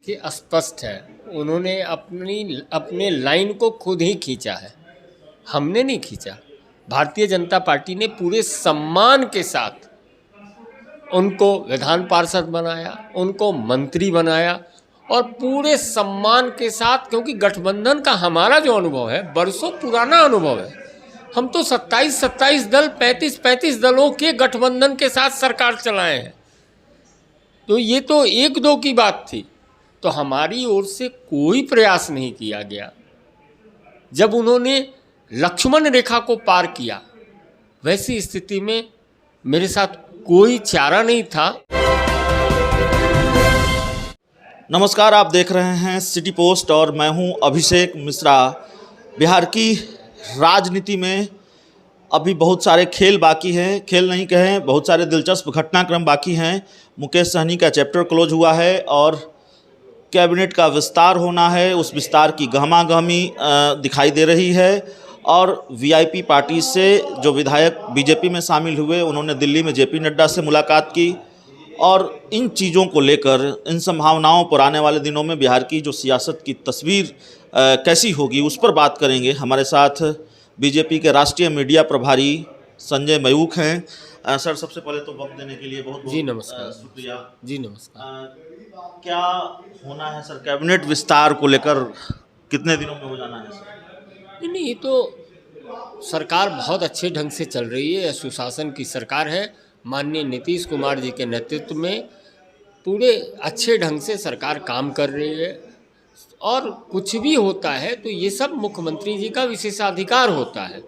कि स्पष्ट है, उन्होंने अपने लाइन को खुद ही खींचा है, हमने नहीं खींचा। भारतीय जनता पार्टी ने पूरे सम्मान के साथ उनको विधान पार्षद बनाया, उनको मंत्री बनाया और पूरे सम्मान के साथ, क्योंकि गठबंधन का हमारा जो अनुभव है बरसों पुराना अनुभव है। हम तो 27 दल 35 दलों के गठबंधन के साथ सरकार चलाए हैं, तो ये तो एक दो की बात थी। तो हमारी ओर से कोई प्रयास नहीं किया गया। जब उन्होंने लक्ष्मण रेखा को पार किया, वैसी स्थिति में मेरे साथ कोई चारा नहीं था। नमस्कार, आप देख रहे हैं सिटी पोस्ट और मैं हूं अभिषेक मिश्रा। बिहार की राजनीति में अभी बहुत सारे खेल बाकी हैं, खेल नहीं कहें, बहुत सारे दिलचस्प घटनाक्रम बाकी हैं। मुकेश सहनी का चैप्टर क्लोज हुआ है और कैबिनेट का विस्तार होना है। उस विस्तार की गहमागहमी दिखाई दे रही है और वीआईपी पार्टी से जो विधायक बीजेपी में शामिल हुए, उन्होंने दिल्ली में जेपी नड्डा से मुलाकात की और इन चीज़ों को लेकर, इन संभावनाओं पर आने वाले दिनों में बिहार की जो सियासत की तस्वीर कैसी होगी, उस पर बात करेंगे। हमारे साथ बीजेपी के राष्ट्रीय मीडिया प्रभारी संजय मयूख हैं। सर, सबसे पहले तो वक्त देने के लिए बहुत जी नमस्कार। शुक्रिया। जी नमस्कार। क्या होना है सर, कैबिनेट विस्तार को लेकर कितने दिनों में हो जाना है सर? नहीं, ये तो सरकार बहुत अच्छे ढंग से चल रही है, सुशासन की सरकार है। माननीय नीतीश कुमार जी के नेतृत्व में पूरे अच्छे ढंग से सरकार काम कर रही है और कुछ भी होता है तो ये सब मुख्यमंत्री जी का विशेषाधिकार होता है।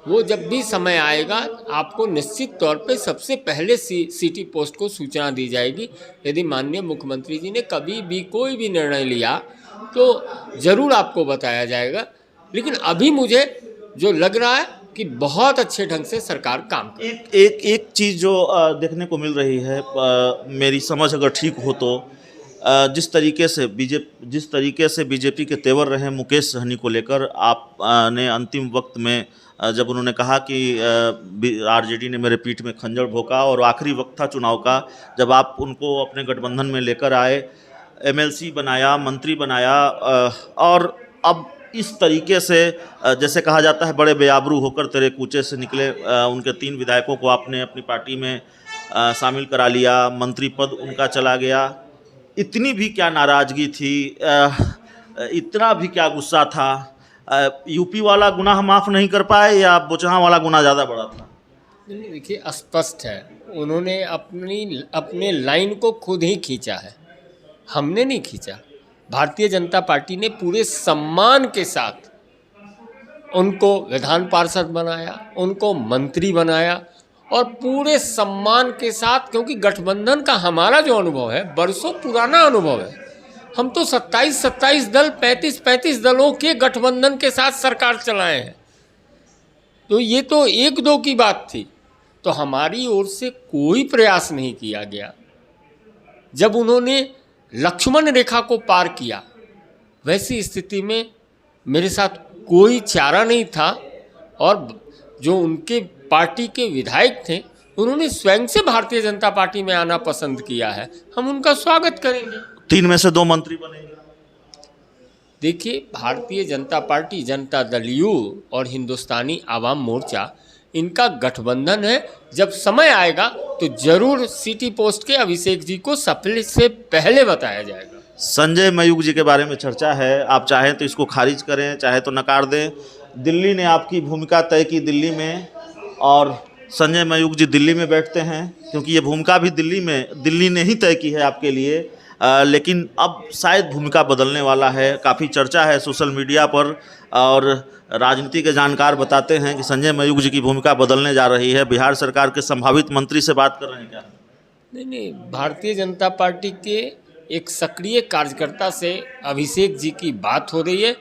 वो जब भी समय आएगा आपको निश्चित तौर पे सबसे पहले सिटी पोस्ट को सूचना दी जाएगी। यदि माननीय मुख्यमंत्री जी ने कभी भी कोई भी निर्णय लिया तो ज़रूर आपको बताया जाएगा। लेकिन अभी मुझे जो लग रहा है कि बहुत अच्छे ढंग से सरकार काम कर रही है। एक चीज़ जो देखने को मिल रही है, मेरी समझ अगर ठीक हो तो, जिस तरीके से बीजेपी के तेवर रहे मुकेश सहनी को लेकर, आप ने अंतिम वक्त में जब उन्होंने कहा कि आरजेडी ने मेरे पीठ में खंजर भोंका और आखिरी वक्त था चुनाव का, जब आप उनको अपने गठबंधन में लेकर आए, एमएलसी बनाया, मंत्री बनाया और अब इस तरीके से जैसे कहा जाता है बड़े बेआबरू होकर तेरे कूचे से निकले, उनके 3 विधायकों को आपने अपनी पार्टी में शामिल करा लिया, मंत्री पद उनका चला गया। इतनी भी क्या नाराज़गी थी, इतना भी क्या गुस्सा था? यूपी वाला गुनाह माफ़ नहीं कर पाए या बोचहा वाला गुनाह ज़्यादा बड़ा था? नहीं, देखिए, स्पष्ट है, उन्होंने अपने लाइन को खुद ही खींचा है, हमने नहीं खींचा। भारतीय जनता पार्टी ने पूरे सम्मान के साथ उनको विधान पार्षद बनाया, उनको मंत्री बनाया और पूरे सम्मान के साथ, क्योंकि गठबंधन का हमारा जो अनुभव है बरसों पुराना अनुभव है। हम तो 27 दल 35 दलों के गठबंधन के साथ सरकार चलाए हैं, तो ये तो एक दो की बात थी। तो हमारी ओर से कोई प्रयास नहीं किया गया। जब उन्होंने लक्ष्मण रेखा को पार किया, वैसी स्थिति में मेरे साथ कोई चारा नहीं था और जो उनके पार्टी के विधायक थे उन्होंने स्वयं से भारतीय जनता पार्टी में आना पसंद किया है। हम उनका स्वागत करेंगे। 3 में से 2 मंत्री बनेंगे। देखिए, भारतीय जनता पार्टी, जनता दल यू और हिंदुस्तानी आवाम मोर्चा, इनका गठबंधन है। जब समय आएगा तो जरूर सिटी पोस्ट के अभिषेक जी को सबसे पहले बताया जाएगा। संजय मयूख जी के बारे में चर्चा है, आप चाहें तो इसको खारिज करें, चाहे तो नकार दें। दिल्ली ने आपकी भूमिका तय की दिल्ली में, और संजय मयूख जी दिल्ली में बैठते हैं क्योंकि ये भूमिका भी दिल्ली ने ही तय की है आपके लिए। लेकिन अब शायद भूमिका बदलने वाला है। काफ़ी चर्चा है सोशल मीडिया पर और राजनीति के जानकार बताते हैं कि संजय मयूख जी की भूमिका बदलने जा रही है। बिहार सरकार के संभावित मंत्री से बात कर रहे हैं क्या? नहीं, भारतीय जनता पार्टी के एक सक्रिय कार्यकर्ता से अभिषेक जी की बात हो रही है,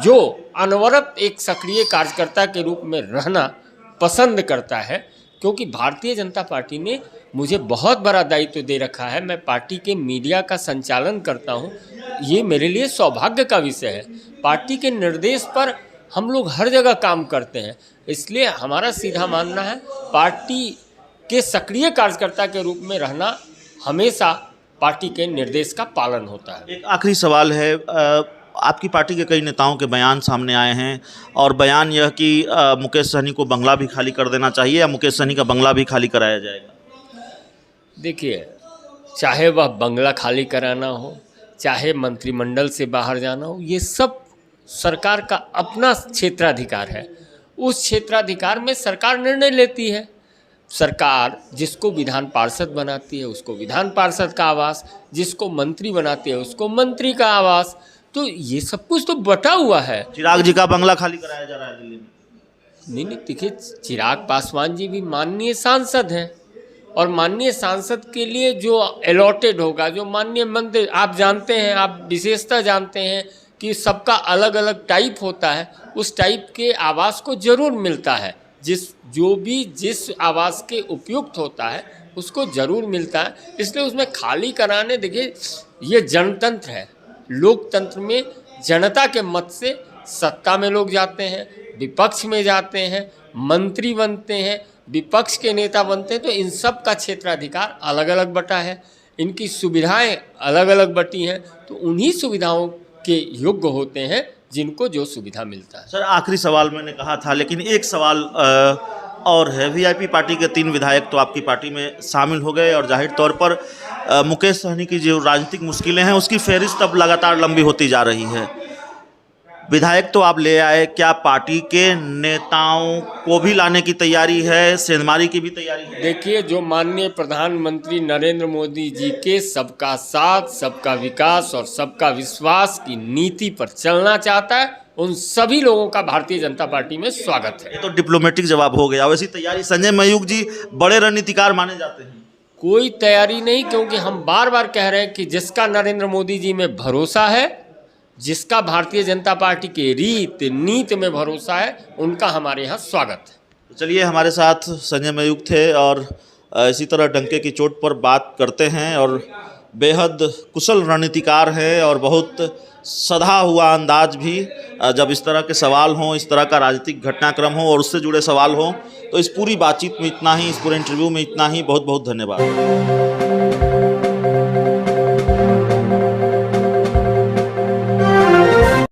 जो अनवरत एक सक्रिय कार्यकर्ता के रूप में रहना पसंद करता है। क्योंकि भारतीय जनता पार्टी ने मुझे बहुत बड़ा दायित्व दे रखा है। मैं पार्टी के मीडिया का संचालन करता हूं, ये मेरे लिए सौभाग्य का विषय है। पार्टी के निर्देश पर हम लोग हर जगह काम करते हैं, इसलिए हमारा सीधा मानना है पार्टी के सक्रिय कार्यकर्ता के रूप में रहना हमेशा पार्टी के निर्देश का पालन होता है। एक आखिरी सवाल है, आपकी पार्टी के कई नेताओं के बयान सामने आए हैं और बयान यह कि मुकेश सहनी को बंगला भी खाली कर देना चाहिए या मुकेश सहनी का बंगला भी खाली कराया जाएगा। देखिए, चाहे वह बंगला खाली कराना हो, चाहे मंत्रिमंडल से बाहर जाना हो, ये सब सरकार का अपना क्षेत्राधिकार है। उस क्षेत्राधिकार में सरकार निर्णय लेती है। सरकार जिसको विधान पार्षद बनाती है उसको विधान पार्षद का आवास, जिसको मंत्री बनाती है उसको मंत्री का आवास, तो ये सब कुछ तो बटा हुआ है। चिराग जी का बंगला खाली कराया जा रहा है दिल्ली में। नहीं, देखिए, चिराग पासवान जी भी माननीय सांसद हैं और माननीय सांसद के लिए जो अलॉटेड होगा, जो माननीय मंत्री, आप जानते हैं, आप विशेषता जानते हैं कि सबका अलग अलग टाइप होता है, उस टाइप के आवास को जरूर मिलता है। जिस आवास के उपयुक्त होता है उसको जरूर मिलता है। इसलिए उसमें खाली कराने, देखिए, ये जनतंत्र है। लोकतंत्र में जनता के मत से सत्ता में लोग जाते हैं, विपक्ष में जाते हैं, मंत्री बनते हैं, विपक्ष के नेता बनते हैं, तो इन सब का क्षेत्राधिकार अलग अलग बटा है, इनकी सुविधाएं अलग अलग बटी हैं, तो उन्हीं सुविधाओं के योग्य होते हैं जिनको जो सुविधा मिलता है। सर, आखिरी सवाल मैंने कहा था, लेकिन एक सवाल और है। वीआईपी पार्टी के 3 विधायक तो आपकी पार्टी में शामिल हो गए और जाहिर तौर पर मुकेश सहनी की जो राजनीतिक मुश्किलें हैं उसकी फहरिस्त अब लगातार लंबी होती जा रही है। विधायक तो आप ले आए, क्या पार्टी के नेताओं को भी लाने की तैयारी है, सेंधमारी की भी तैयारी है? देखिए, जो माननीय प्रधानमंत्री नरेंद्र मोदी जी के सबका साथ, सबका विकास और सबका विश्वास की नीति पर चलना चाहता है, उन सभी लोगों का भारतीय जनता पार्टी में स्वागत है। ये तो डिप्लोमेटिक जवाब हो गया। वैसी तैयारी, संजय मयूख जी बड़े रणनीतिकार माने जाते हैं। कोई तैयारी नहीं, क्योंकि हम बार बार कह रहे हैं कि जिसका नरेंद्र मोदी जी में भरोसा है, जिसका भारतीय जनता पार्टी के रीत नीति में भरोसा है, उनका हमारे यहाँ स्वागत है। तो चलिए, हमारे साथ संजय मयूख थे और इसी तरह डंके की चोट पर बात करते हैं और बेहद कुशल रणनीतिकार हैं और बहुत सधा हुआ अंदाज भी। जब इस तरह के सवाल हों, इस तरह का राजनीतिक घटनाक्रम हो और उससे जुड़े सवाल हों, तो इस पूरी बातचीत में इतना ही, इस पूरे इंटरव्यू में इतना ही। बहुत बहुत धन्यवाद।